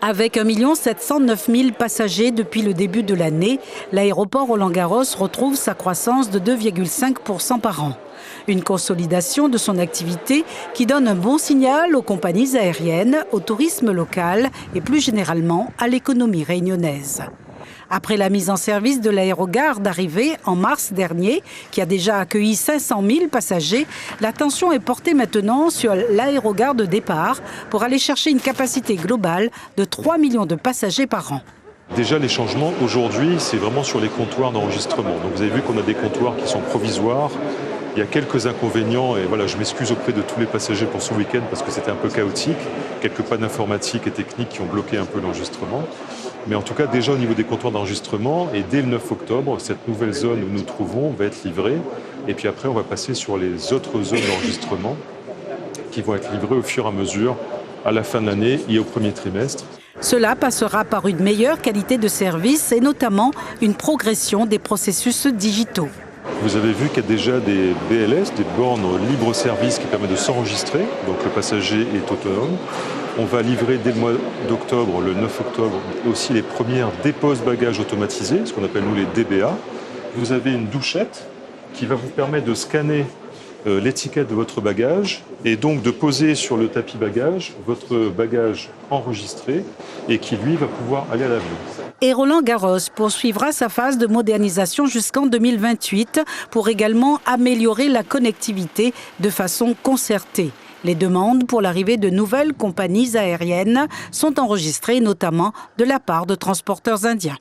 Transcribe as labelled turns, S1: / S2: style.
S1: Avec 1 709 000 passagers depuis le début de l'année, l'aéroport Roland-Garros retrouve sa croissance de 2,5% par an. Une consolidation de son activité qui donne un bon signal aux compagnies aériennes, au tourisme local et plus généralement à l'économie réunionnaise. Après la mise en service de l'aérogare d'arrivée en mars dernier, qui a déjà accueilli 500 000 passagers, l'attention est portée maintenant sur l'aérogare de départ pour aller chercher une capacité globale de 3 millions de passagers par an.
S2: Déjà, les changements aujourd'hui, c'est vraiment sur les comptoirs d'enregistrement. Donc vous avez vu qu'on a des comptoirs qui sont provisoires. Il y a quelques inconvénients et voilà, je m'excuse auprès de tous les passagers pour ce week-end parce que c'était un peu chaotique. Quelques pannes informatiques et techniques qui ont bloqué un peu l'enregistrement. Mais en tout cas, déjà au niveau des comptoirs d'enregistrement, et dès le 9 octobre, cette nouvelle zone où nous nous trouvons va être livrée. Et puis après, on va passer sur les autres zones d'enregistrement qui vont être livrées au fur et à mesure à la fin de l'année et au premier trimestre.
S1: Cela passera par une meilleure qualité de service et notamment une progression des processus digitaux.
S2: Vous avez vu qu'il y a déjà des BLS, des bornes libre-service qui permettent de s'enregistrer, donc le passager est autonome. On va livrer dès le mois d'octobre, le 9 octobre, aussi les premières dépose-bagages automatisées, ce qu'on appelle nous les DBA. Vous avez une douchette qui va vous permettre de scanner l'étiquette de votre bagage et donc de poser sur le tapis bagage votre bagage enregistré et qui lui va pouvoir aller à l'avion.
S1: Et Roland-Garros poursuivra sa phase de modernisation jusqu'en 2028 pour également améliorer la connectivité de façon concertée. Les demandes pour l'arrivée de nouvelles compagnies aériennes sont enregistrées notamment de la part de transporteurs indiens.